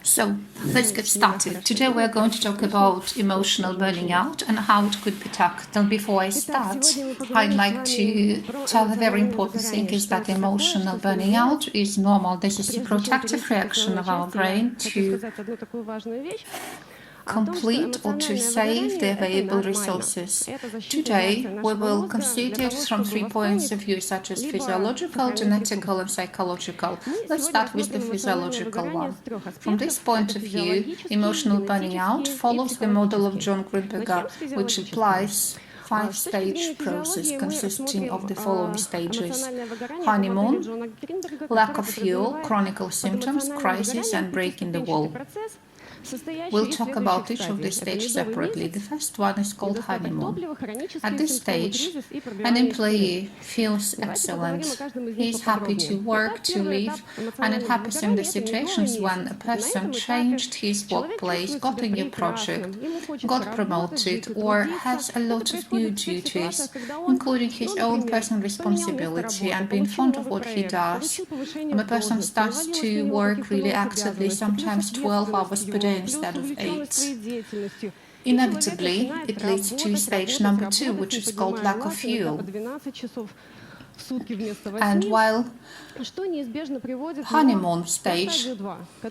So let's get started. Today we're going to talk about emotional burning out and how it could be tackled. Before I start, I'd like to tell a very important thing is that emotional burning out is normal. This is a protective reaction of our brain to complete or to save the available resources. Today, we will consider it from 3 points of view, such as physiological, genetical, and psychological. Let's start with the physiological one. From this point of view, emotional burning out follows the model of John Greenberger, which applies 5-stage process consisting of the following stages: honeymoon, lack of fuel, chronic symptoms, crisis, and breaking the wall. We'll talk about each of these stages separately. The first one is called honeymoon. At this stage, an employee feels excellent. He is happy to work, to live, and it happens in the situations when a person changed his workplace, got a new project, got promoted, or has a lot of new duties, including his own personal responsibility and being fond of what he does. And the person starts to work really actively, sometimes 12 hours per day instead of 8. Inevitably, it leads to stage number 2, which is called lack of fuel. And while honeymoon stage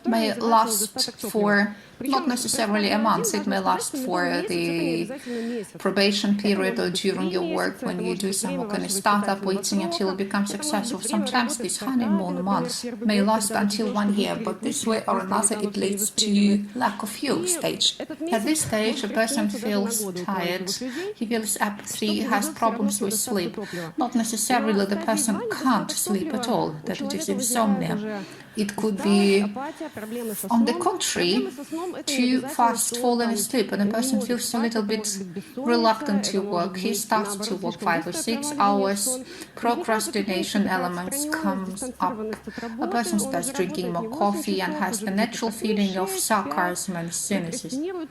may last for not necessarily a month, it may last for the probation period or during your work when you do some kind of startup, waiting until it becomes successful. Sometimes this honeymoon month may last until 1 year, but this way or another it leads to lack of fuel stage. At this stage, a person feels tired, he feels apathy, has problems with sleep. Not necessarily the person can't sleep at all, that it is insomnia. It could be, on the contrary, too fast falling asleep, and a person feels a little bit reluctant to work. He starts to work 5 or 6 hours. Procrastination elements comes up. A person starts drinking more coffee and has the natural feeling of sarcasm and cynicism.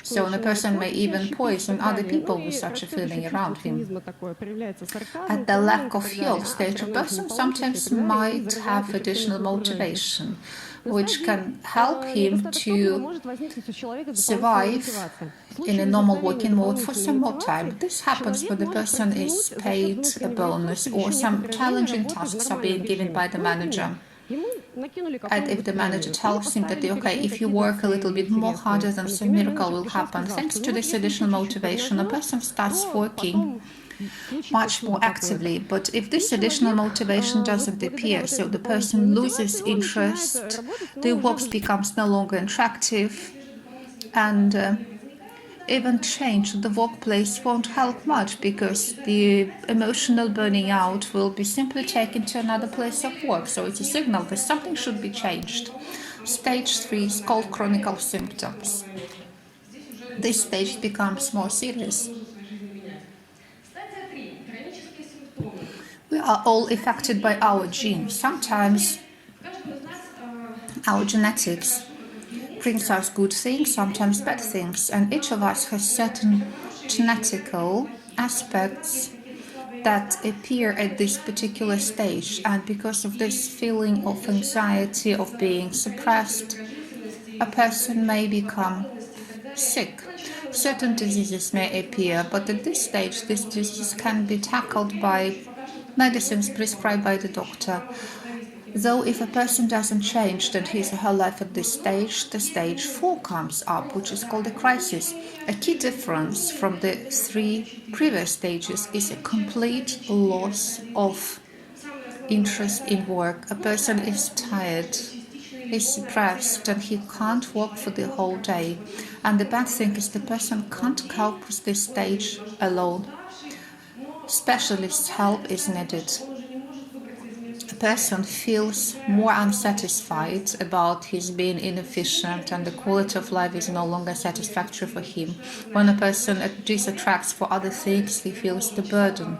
So a person may even poison other people with such a feeling around him. At the lack of fuel stage, a person sometimes might have additional motivation, which can help him to survive in a normal working mode for some more time. This happens when the person is paid a bonus or some challenging tasks are being given by the manager. And if the manager tells him that, okay, if you work a little bit more harder, then some miracle will happen. Thanks to this additional motivation, a person starts working much more actively. But if this additional motivation doesn't appear, so the person loses interest, the work becomes no longer attractive, and even change the workplace won't help much, because the emotional burning out will be simply taken to another place of work. So it's a signal that something should be changed. Stage 3 is called chronic symptoms. This stage becomes more serious. We are all affected by our genes. Sometimes our genetics brings us good things, sometimes bad things, and each of us has certain genetical aspects that appear at this particular stage, and because of this feeling of anxiety, of being suppressed, a person may become sick. Certain diseases may appear, but at this stage, this disease can be tackled by medicines prescribed by the doctor. Though if a person doesn't change then his or her life at this stage, the stage 4 comes up, which is called a crisis. A key difference from the 3 previous stages is a complete loss of interest in work. A person is tired, is suppressed, and he can't work for the whole day. And the bad thing is the person can't cope with this stage alone. Specialist help is needed. A person feels more unsatisfied about his being inefficient, and the quality of life is no longer satisfactory for him. When a person attracts for other things, he feels the burden.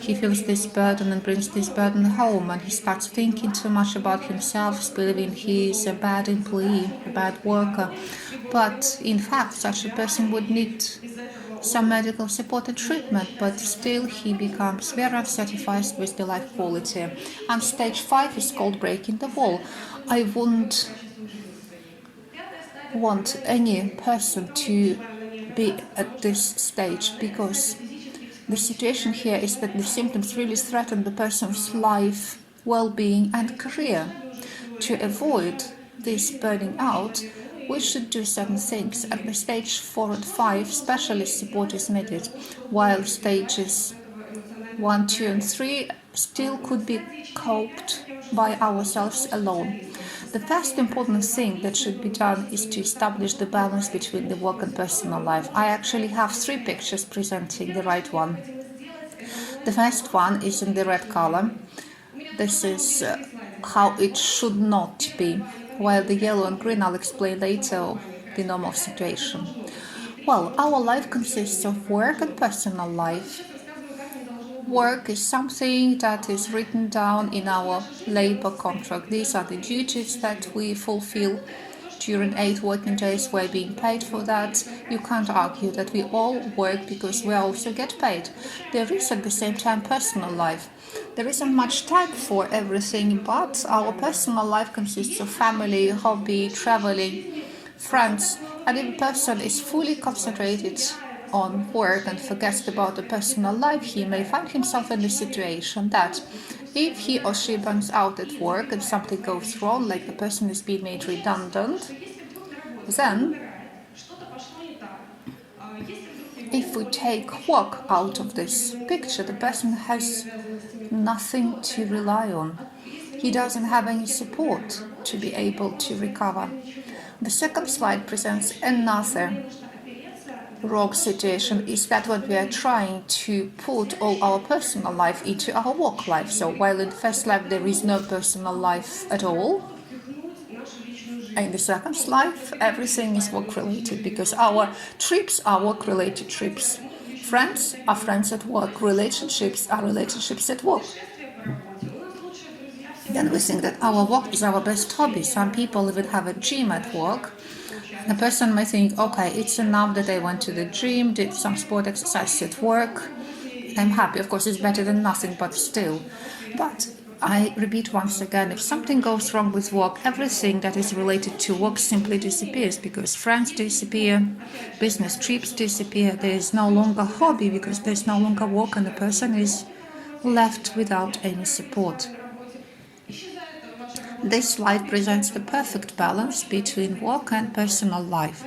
He feels this burden and brings this burden home, and he starts thinking too much about himself, believing he is a bad employee, a bad worker. But in fact, such a person would need some medical support and treatment, but still he becomes very unsatisfied with the life quality. And stage 5 is called breaking the wall. I wouldn't want any person to be at this stage, because the situation here is that the symptoms really threaten the person's life, well-being and career. To avoid this burning out, we should do certain things. At the stage 4 and 5, specialist support is needed, while stages 1, 2 and 3 still could be coped by ourselves alone. The first important thing that should be done is to establish the balance between the work and personal life. I actually have 3 pictures presenting the right one. The first one is in the red color. This is how it should not be, while the yellow and green I'll explain later the normal situation. Well, our life consists of work and personal life. Work is something that is written down in our labor contract. These are the duties that we fulfill during 8 working days. We're being paid for that. You can't argue that we all work because we also get paid. There is at the same time personal life. There isn't much time for everything, but our personal life consists of family, hobby, traveling, friends, and if a person is fully concentrated on work and forgets about the personal life, he may find himself in the situation that if he or she burns out at work and something goes wrong, like the person is being made redundant, then if we take work out of this picture, the person has nothing to rely on. He doesn't have any support to be able to recover. The second slide presents another wrong situation, is that when we are trying to put all our personal life into our work life. So while in the first life there is no personal life at all, in the second life everything is work related, because our trips are work related trips. Friends are friends at work, relationships are relationships at work. Then we think that our work is our best hobby. Some people even have a gym at work. The person may think, okay, it's enough that I went to the gym, did some sport exercise at work, I'm happy. Of course, it's better than nothing, but still. But I repeat once again, if something goes wrong with work, everything that is related to work simply disappears, because friends disappear, business trips disappear, there is no longer hobby because there's no longer work, and the person is left without any support. This slide presents the perfect balance between work and personal life.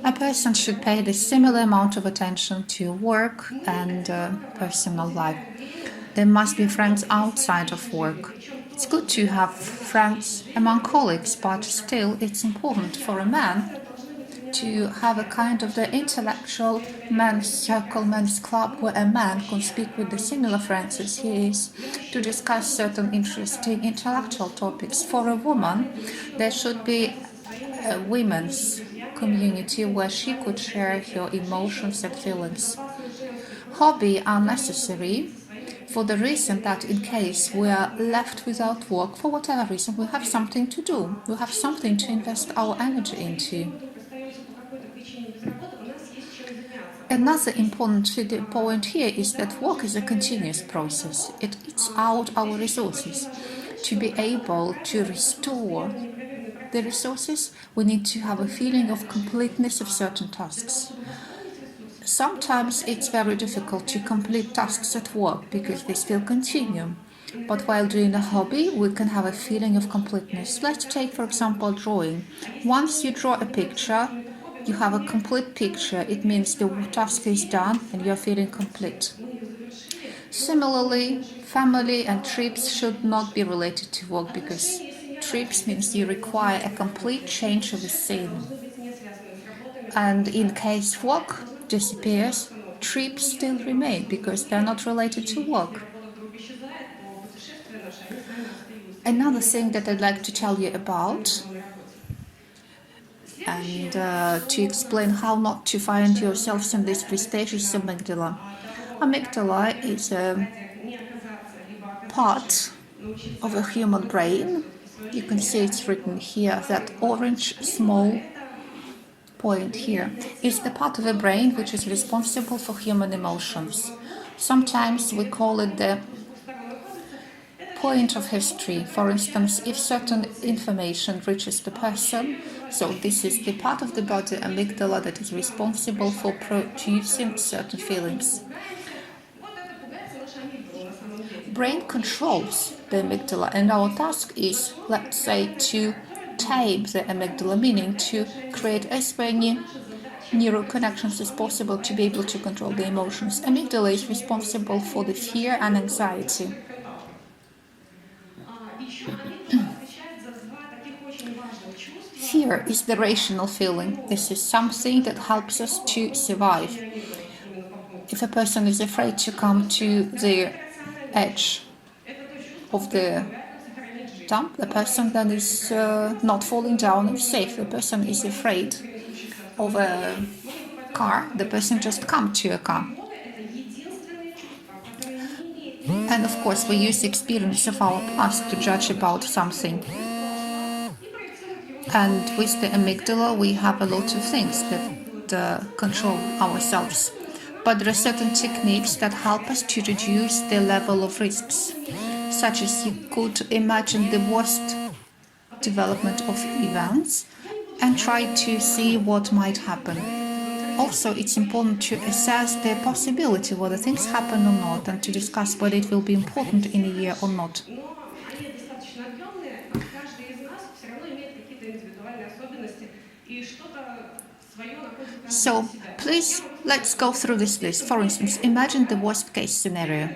A person should pay the similar amount of attention to work and personal life. There must be friends outside of work. It's good to have friends among colleagues, but still it's important for a man to have a kind of the intellectual men's circle, men's club, where a man can speak with the similar friends as he is to discuss certain interesting intellectual topics. For a woman, there should be a women's community where she could share her emotions and feelings. Hobbies are necessary for the reason that in case we are left without work, for whatever reason, we have something to do. We have something to invest our energy into. Another important point here is that work is a continuous process. It eats out our resources. To be able to restore the resources, we need to have a feeling of completeness of certain tasks. Sometimes it's very difficult to complete tasks at work because they still continue. But while doing a hobby, we can have a feeling of completeness. Let's take, for example, drawing. Once you draw a picture, you have a complete picture. It means the task is done and you're feeling complete. Similarly, family and trips should not be related to work, because trips means you require a complete change of the scene. And in case work disappears, trips still remain because they're not related to work. Another thing that I'd like to tell you about, and to explain how not to find yourselves in this stage, is amygdala. Amygdala is a part of a human brain. You can see it's written here, that orange small point here is the part of the brain which is responsible for human emotions. Sometimes we call it the point of history. For instance, if certain information reaches the person, so this is the part of the body, amygdala, that is responsible for producing certain feelings. Brain controls the amygdala, and our task is, let's say, to tame the amygdala, meaning to create as many neural connections as possible to be able to control the emotions. Amygdala is responsible for the fear and anxiety. Fear is the rational feeling. This is something that helps us to survive. If a person is afraid to come to the edge of the dump, the person then is not falling down is safe. The person is afraid of a car, the person just comes to a car. And of course, we use the experience of our past to judge about something. And with the amygdala, we have a lot of things that control ourselves. But there are certain techniques that help us to reduce the level of risks, such as you could imagine the worst development of events and try to see what might happen. Also, it's important to assess the possibility whether things happen or not and to discuss whether it will be important in a year or not. So, please, let's go through this list. For instance, imagine the worst case scenario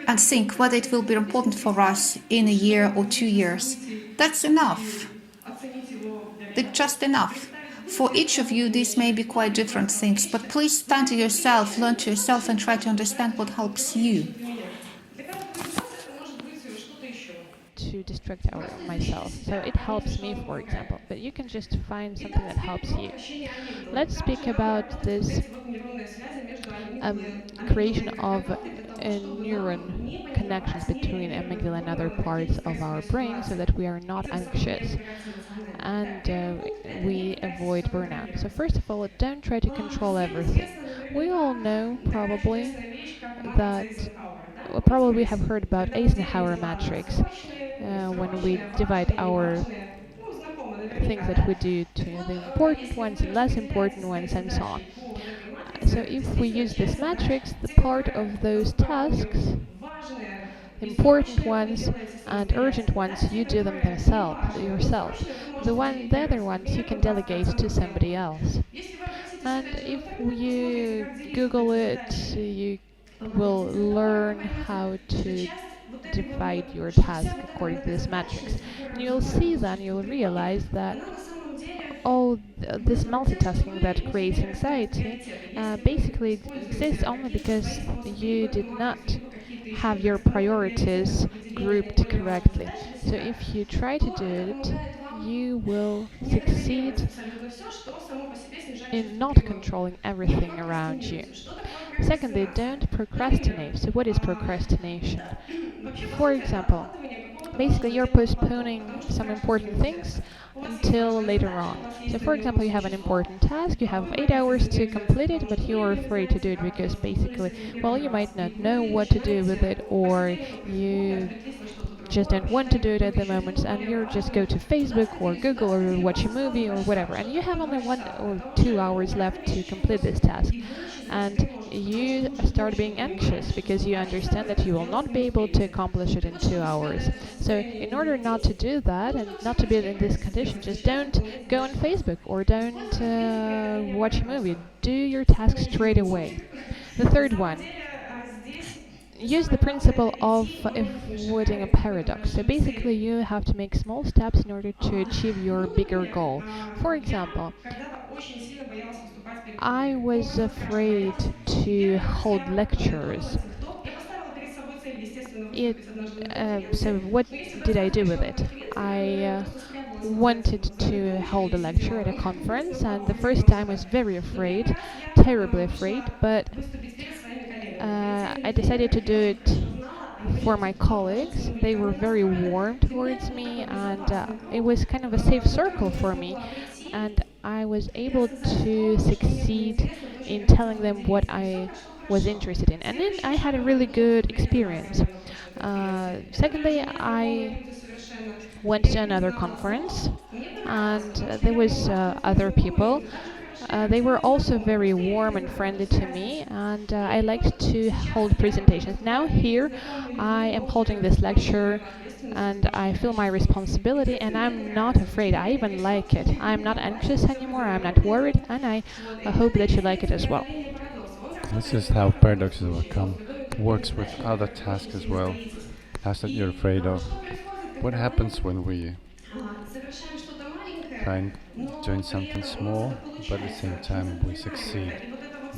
and think whether it will be important for us in a year or 2 years. That's enough. That's just enough. For each of you, these may be quite different things, but please stand to yourself, learn to yourself, and try to understand what helps you. To distract myself. So it helps me, for example, but you can just find something that helps you. Let's speak about this creation of neuron connections between amygdala and other parts of our brain so that we are not anxious and we avoid burnout. So first of all, don't try to control everything. We all know probably that probably we have heard about Eisenhower matrix when we divide our things that we do to the important ones and less important ones and so on. So if we use this matrix, the part of those tasks, important ones and urgent ones, you do them yourself. The other ones you can delegate to somebody else. And if you Google it, you will learn how to divide your task according to this matrix. And you'll see then, you'll realize that all this multitasking that creates anxiety basically exists only because you did not have your priorities grouped correctly. So if you try to do it, you will succeed in not controlling everything around you. Secondly, don't procrastinate. So what is procrastination? For example, basically you're postponing some important things until later on. So for example, you have an important task, you have 8 hours to complete it, but you're afraid to do it because basically, well, you might not know what to do with it, or you just don't want to do it at the moment, and you just go to Facebook or Google or watch a movie or whatever, and you have only 1 or 2 hours left to complete this task. And you start being anxious because you understand that you will not be able to accomplish it in 2 hours. So in order not to do that and not to be in this condition, just don't go on Facebook or don't watch a movie. Do your task straight away. The third one, use the principle of avoiding a paradox. So basically you have to make small steps in order to achieve your bigger goal. For example, I was afraid to hold lectures. So what did I do with it? I wanted to hold a lecture at a conference, and the first time I was very afraid, terribly afraid, but I decided to do it for my colleagues. They were very warm towards me, and it was kind of a safe circle for me. and I was able to succeed in telling them what I was interested in, and then I had a really good experience. Secondly, I went to another conference, and there was other people. They were also very warm and friendly to me, and I liked to hold presentations. Now here, I am holding this lecture, and I feel my responsibility, and I'm not afraid. I even like it. I'm not anxious anymore. I'm not worried, and I hope that you like it as well. This is how paradoxes overcome works with other tasks as well. Tasks that you're afraid of. What happens when we try and doing something small, but at the same time we succeed?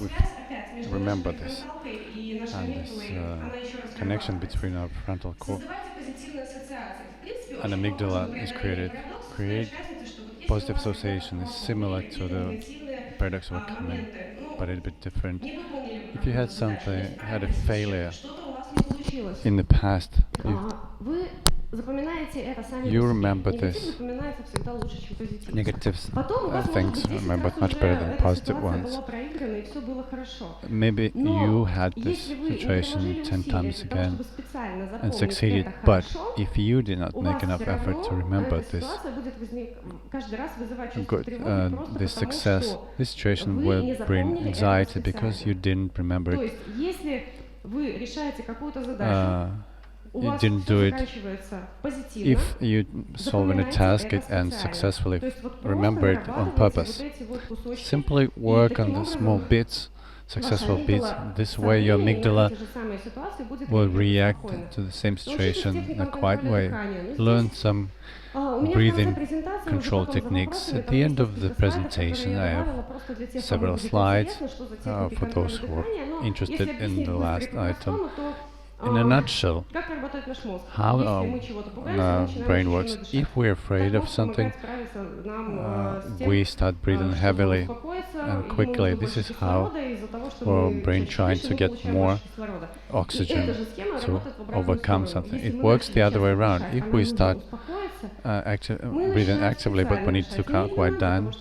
We remember this, and this connection between our frontal core and amygdala is created. Create positive association is similar to the paradox overcoming, but a bit different. If you had a failure in the past, you remember this. Negative things remembered much better than positive ones. Maybe you had this situation 10 times again and succeeded, but if you did not make enough effort to remember this this success, this situation will bring anxiety because you didn't remember it. You didn't do it. If you solve a task and successfully remember it on purpose, simply work on the small bits, successful bits. This way your amygdala will react to the same situation in a quiet way. Learn some breathing control techniques. At the end of the presentation, I have several slides for those who are interested in the last item. In a nutshell, how our brain works. If we're afraid of something, we start breathing heavily and quickly. This is how our brain tries to get more oxygen to overcome something. It works the other way around. If we start breathing actively, but we need to quiet down,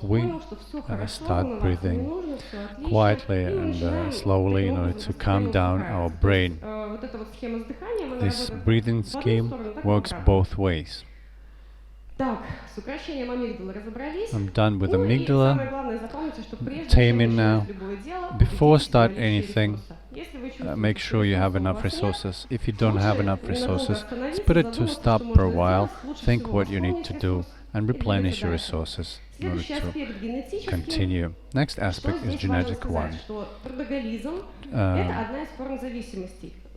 we start breathing quietly and slowly in order to calm down our brain. This breathing scheme works both ways. I'm done with amygdala. Taming now. Before start anything, make sure you have enough resources. If you don't have enough resources, it's better to stop for a while, think what you need to do, and replenish your resources in order to continue. Next aspect is genetic one.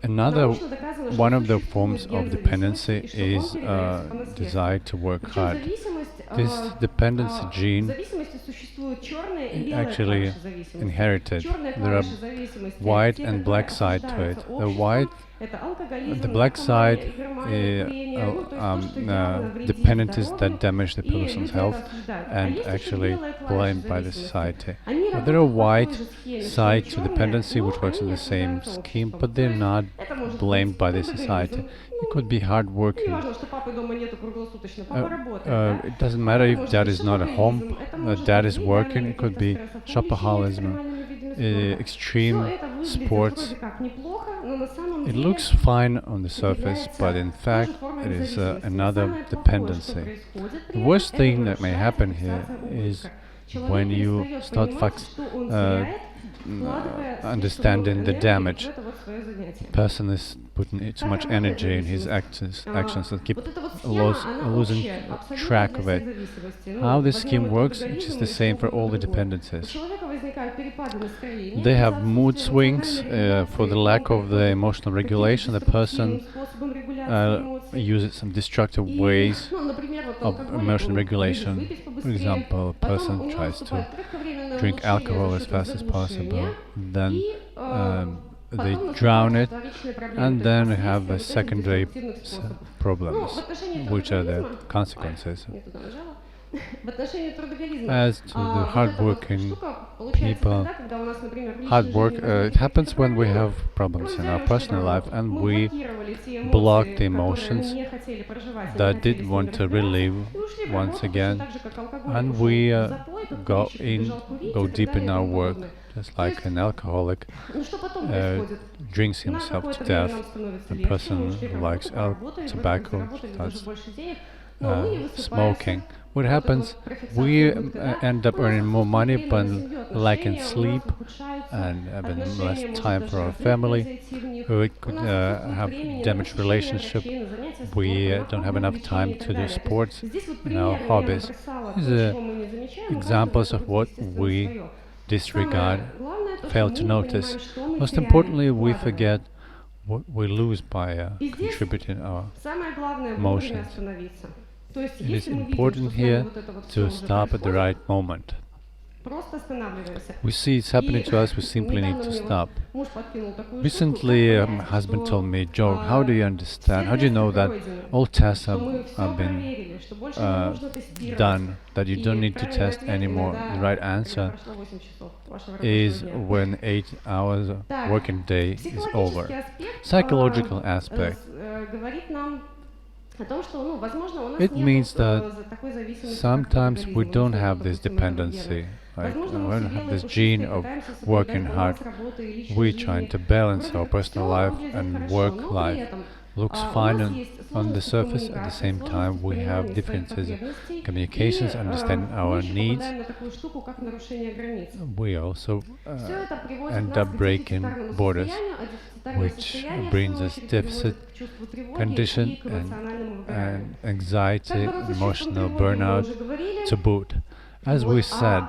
Another one of the forms of dependency is desire to work hard. This dependency gene actually inherited. There are white and black side to it. The black side dependencies that damage the person's health and actually blamed by the society. But there are white side to dependency which works in the same scheme, but they're not blamed by the society. It could be hard working. It doesn't matter if dad is not at home, dad is working. It could be shopaholicism, extreme sports. It looks fine on the surface, but in fact it is another dependency. The worst thing that may happen here is when you start understanding the damage. The person is putting too much energy in his actions and keep losing track of it. How this scheme works, which is the same for all the dependencies. They have mood swings for the lack of the emotional regulation. The person uses some destructive ways of emotional regulation. For example, a person tries to drink alcohol as fast as possible, then they drown it, and then have secondary problems, which are the consequences. As to the hardworking people, hard work, it happens when we have problems in our personal life and we block the emotions that did want to relieve once again, and we go deep in our work, just like an alcoholic drinks himself to death. A person who likes tobacco starts smoking. What happens? We end up earning more money but lacking sleep and having less time for our family. We could have damaged relationship. We don't have enough time to do sports and our hobbies. These are examples of what we disregard, fail to notice. Most importantly, we forget what we lose by contributing our emotions. It is important here to stop at the right moment. We see it's happening to us, we simply need to stop. Recently, my husband told me, Joe, how do you understand, how do you know that all tests have been done, that you don't need to test anymore? The right answer is when 8 hours working day is over. Psychological aspect. It means that sometimes we don't have this dependency, like we don't have this gene of working hard. We're trying to balance our personal life and work life. Looks fine on the surface, at the same time we have differences in communications, understanding our needs. We also end up breaking borders, which brings us deficit condition and anxiety, emotional burnout to boot. As we said,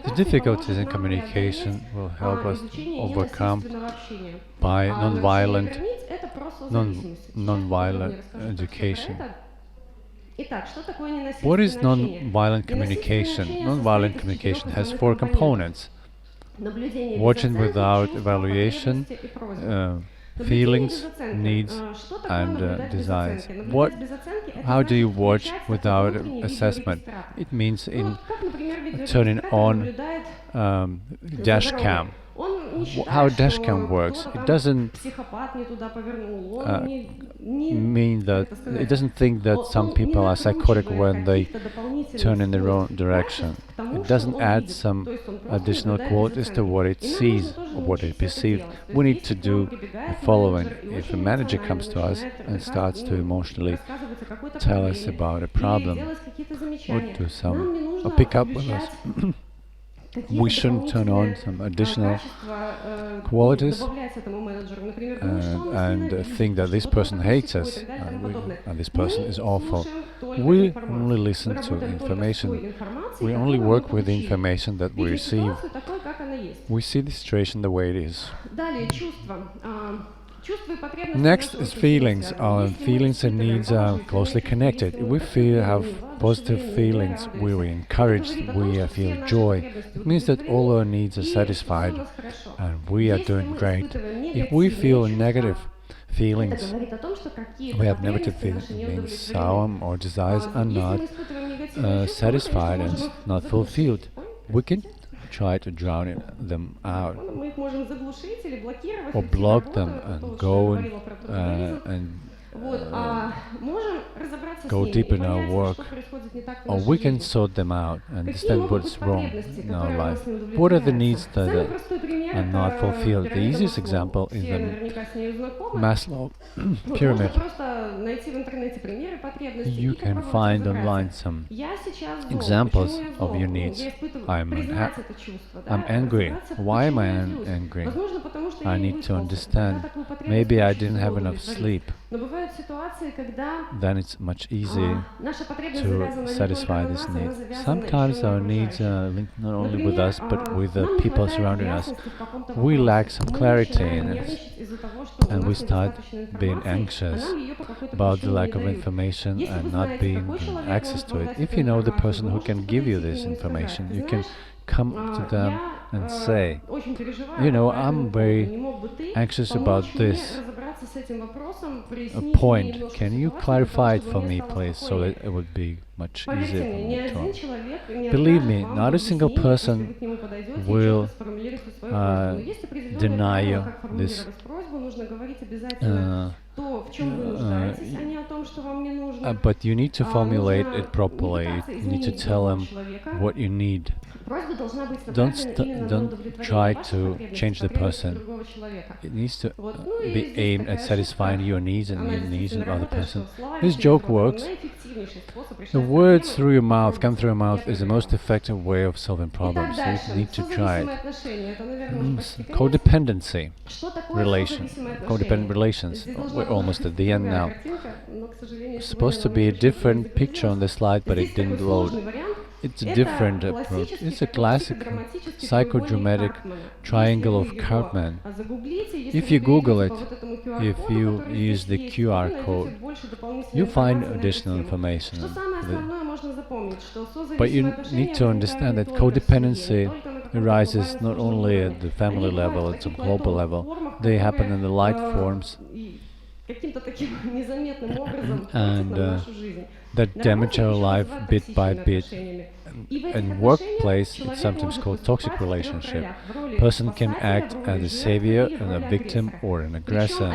the difficulties in communication will help us overcome by nonviolent education. What is nonviolent communication? Nonviolent communication has 4 components: watching without evaluation, feelings, needs, and desires. How do you watch without assessment? It means in turning on dash cam. How dash cam works? It doesn't mean that it doesn't think that some people are psychotic when they turn in the wrong direction. It doesn't add some additional qualities to what it sees or what it perceives. We need to do the following. If a manager comes to us and starts to emotionally tell us about a problem or pick up with us, we shouldn't turn on some additional qualities and think that this person hates us and this person is awful. We only listen to information. We only work with the information that we receive. We see the situation the way it is. Next is feelings. Our feelings and needs are closely connected. If we have positive feelings, we are encouraged, we feel joy. It means that all our needs are satisfied and we are doing great. If we feel negative feelings, we have negative feelings, our desires are not satisfied and not fulfilled. We can try to drown them out or block them and go deep in our work, or we can sort them out and understand what's wrong in our life. What are the needs that are not fulfilled? The easiest example is the Maslow pyramid. You can find online some examples of your needs. I'm angry. Why am I angry? I need to understand. Maybe I didn't have enough sleep. Then it's much easier to satisfy this need. Sometimes our needs are linked not only with us, but with the people surrounding us. We lack some clarity in it, and we start being anxious about the lack of information and not being given access to it. If you know the person who can give you this information, you can come to them and say, you know, I'm very anxious about this. a point. Can you clarify it for me, please, so that it would be much easier for me to... Believe me, not a single person will deny you this. But you need to formulate it properly. You need to tell them what you need. Don't try to change the person. It needs to be aimed at satisfying your needs and the needs of the other person. This joke works. The words through your mouth, come through your mouth, is the most effective way of solving problems. So you need to try it. Codependency. Codependent relations. We're almost at the end now. Supposed to be a different picture on the slide, but it didn't load. It's a different approach. It's a classic psychodramatic triangle of Cartman. If you Google it, if you use the QR code, you find additional information. But you need to understand that codependency arises not only at the family level, at a global level. They happen in the light forms and that damage our life bit by bit. In workplace, it's sometimes called toxic relationship. Person can act as a savior, and a victim, or an aggressor.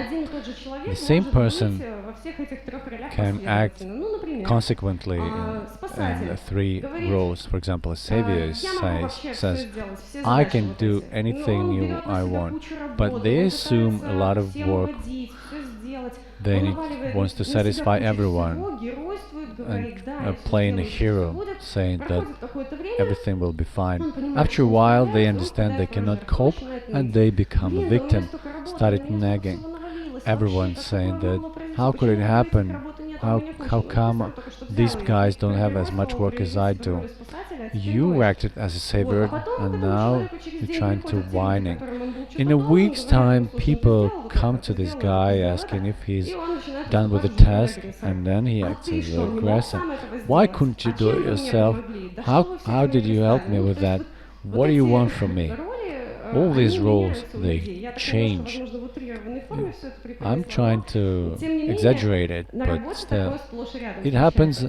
The same person can act consequently in three roles. For example, a savior says, I can do anything I want, but they assume a lot of work. They wants to satisfy everyone and playing a hero, saying that everything will be fine. After a while, they understand they cannot cope and they become a victim. Started nagging. Everyone saying that, how could it happen? How come these guys don't have as much work as I do? You acted as a savior and now you're trying to whining. In a week's time, people come to this guy asking if he's done with the task, and then he acts as an aggressor. Why couldn't you do it yourself? How did you help me with that? What do you want from me? All these roles, they change. I'm trying to exaggerate it, but still, it happens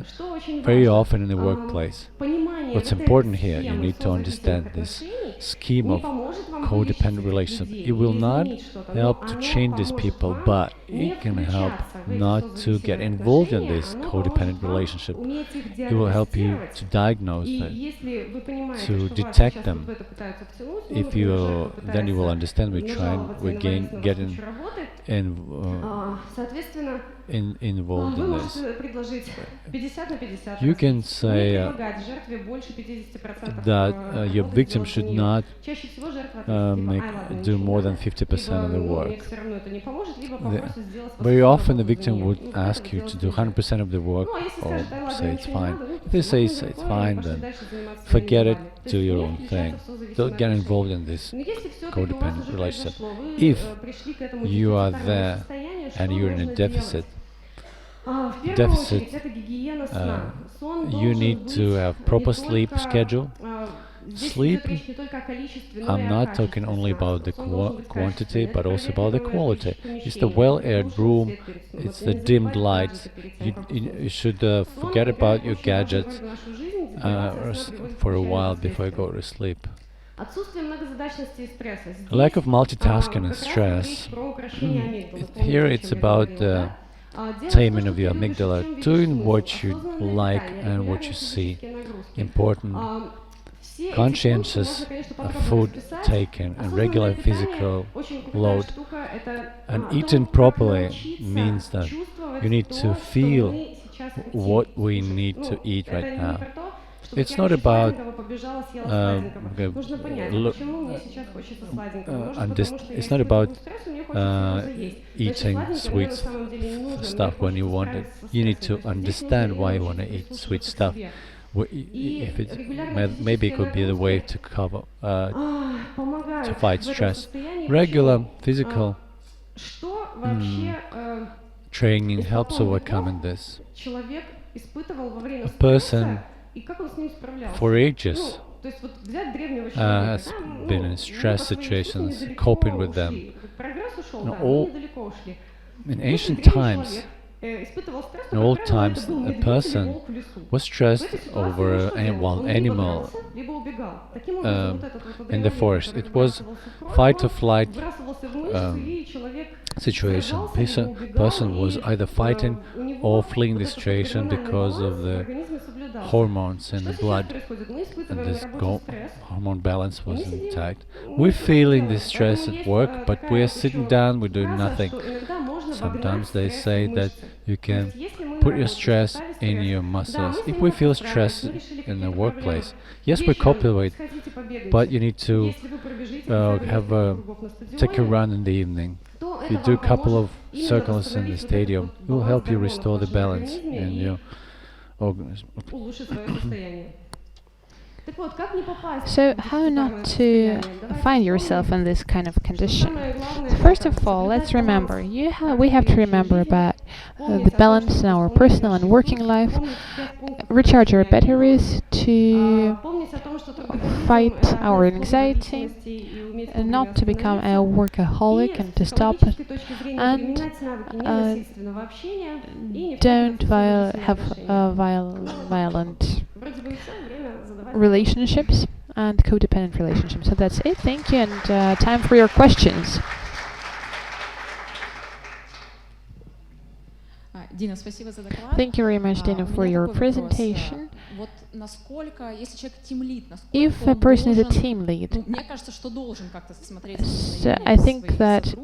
very often in the workplace. What's important here, you need to understand this scheme of codependent relationship. It will not help to change these people, but it can help not to get involved in this codependent relationship. It will help you to diagnose them, to detect them. If you, then you will understand we're getting involved in this. You can say that your victim should not do more than 50% of the work. Very often the victim would ask you to do 100% of the work, or say it's fine. If they say it's fine, then forget it, do your own thing. Don't get involved in this codependent relationship. If you are there and you're in a deficit, you need to have proper sleep schedule. Sleep, I'm not talking only about the quantity, but also about the quality. It's the well-aired room, it's the dimmed lights. You should forget about your gadgets for a while before you go to sleep. Lack of multitasking and stress. Here it's about taming of your amygdala, doing what you like and what you see. Important. Conscientious food taken and regular physical load. And eating properly means that you need to feel what we need to eat right now. It's not about eating sweet stuff when you want it. You need to understand why you want to eat sweet stuff. If maybe it could be the way to cover to fight stress. Regular physical training helps overcoming this. A person for ages has been in stress situations, coping with them. In ancient times, in old times, a person was stressed over a wild animal in the forest. It was fight or flight situation. Person was either fighting or fleeing the situation because of the hormones in the blood, and this hormone balance was intact. We're feeling this stress at work, but we're sitting down, we're doing nothing. Sometimes they say that you can put your stress in your muscles. If we feel stress in the workplace, yes, we cooperate, but you need to take a run in the evening. If you do a couple of circles in the stadium, it will help you restore the balance in your organism. So how not to find yourself in this kind of condition? So first of all, let's remember, we have to remember about the balance in our personal and working life, recharge our batteries to fight our anxiety, and not to become a workaholic and to stop it, and don't have violent relationships and codependent relationships. So that's it. Thank you, and time for your questions. Thank you very much, Dina, for your presentation. If a person is a team lead, so I think that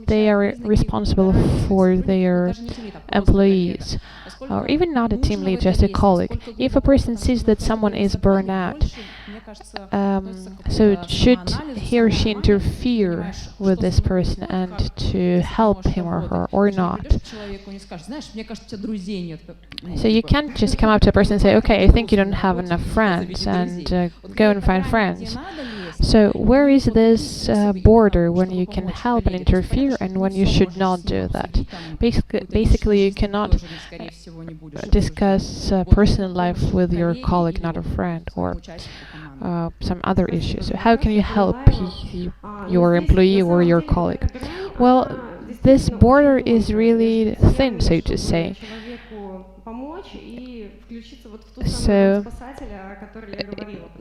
they are responsible for their employees, or even not a team lead, just a colleague. If a person sees that someone is burned out, so should he or she interfere with this person and to help him or her or not? So you can't just come up to a person and say, okay, I think you don't have enough friends, and go and find friends. So where is this border when you can help and interfere and when you should not do that? Basically you cannot discuss personal life with your colleague, not a friend, or some other issues. So how can you help your employee or your colleague? Well, this border is really thin, so to say. So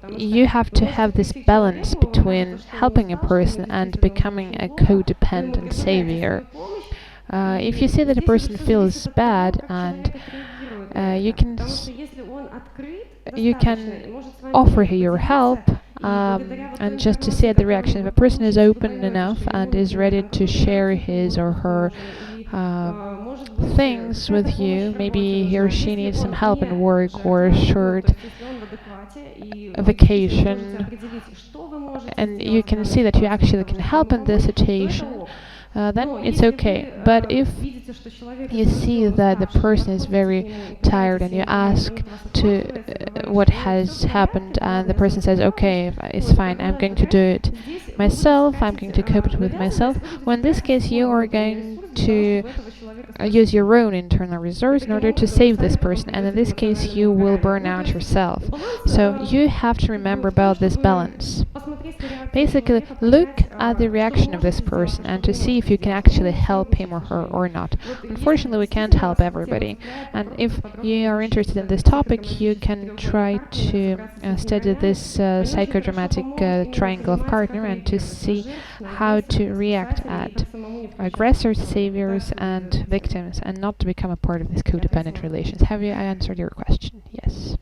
you have to have this balance between helping a person and becoming a codependent savior. If you see that a person feels bad, and you can offer your help, and just to see the reaction. If a person is open enough and is ready to share his or her things with you, maybe he or she needs some help in work or a short vacation, and you can see that you actually can help in this situation, then it's okay. But if you see that the person is very tired and you ask to what has happened, and the person says, okay, it's fine, I'm going to do it myself, I'm going to cope it with myself, well, in this case you are going to use your own internal resource in order to save this person, and in this case you will burn out yourself. So you have to remember about this balance. Basically, look at the reaction of this person and to see if you can actually help him or her or not. Unfortunately, we can't help everybody, and if you are interested in this topic, you can try to study this psychodramatic triangle of partner and to see how to react at aggressors, saviors, and victims, and not to become a part of these codependent relations. Have I answered your question? Yes.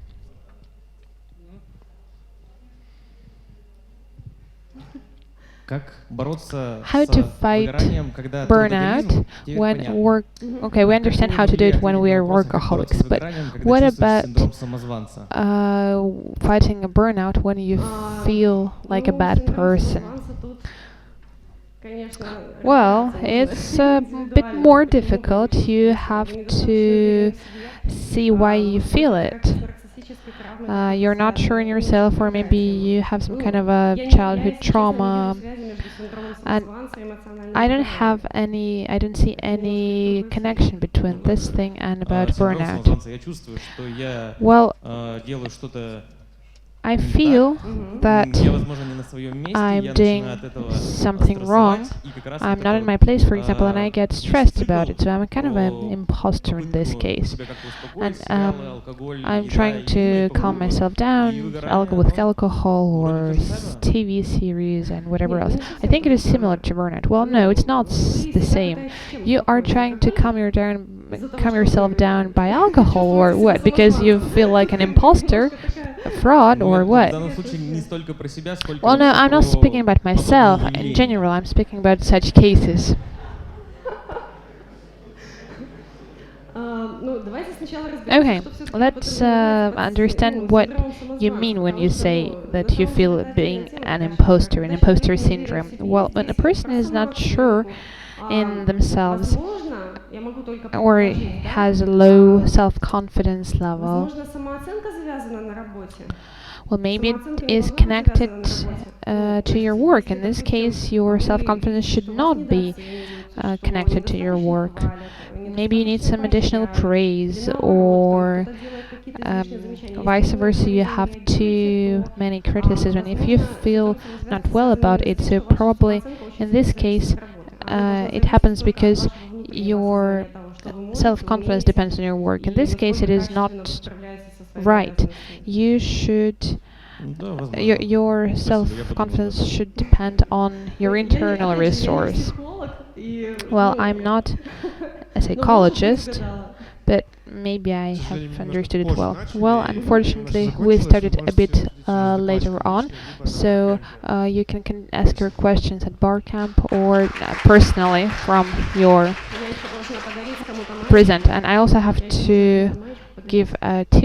How to fight burnout when work... Okay, we understand how to do it when we are workaholics, but what about fighting a burnout when you feel like a bad person? Well, it's a bit more difficult. You have to see why you feel it. You're not sure in yourself, or maybe you have some kind of a childhood trauma, and I don't see any connection between this thing and about burnout. Well, I feel that I'm doing something wrong. I'm not in my place, for example, and I get stressed about it. So I'm kind of an imposter in this case. And I'm trying to calm myself down with alcohol or TV series and whatever else. I think it is similar to burnout. Well, no, it's not the same. You are trying to calm yourself down by alcohol or what? Because you feel like an imposter, a fraud, or what? Well, no, I'm not speaking about myself. In general, I'm speaking about such cases. Okay, let's understand what you mean when you say that you feel being an imposter syndrome. Well, when a person is not sure in themselves or has a low self-confidence level, well, maybe it is connected to your work. In this case, your self-confidence should not be connected to your work. Maybe you need some additional praise, or vice versa, you have too many criticism. If you feel not well about it, so probably in this case it happens because your self-confidence depends on your work. In this case, it is not right. You should your self-confidence should depend on your internal resource. Well, I'm not a psychologist, but maybe I have understood it well. Well, unfortunately, we started a bit later on, so you can ask your questions at bar camp or personally from your present. And I also have to give a tip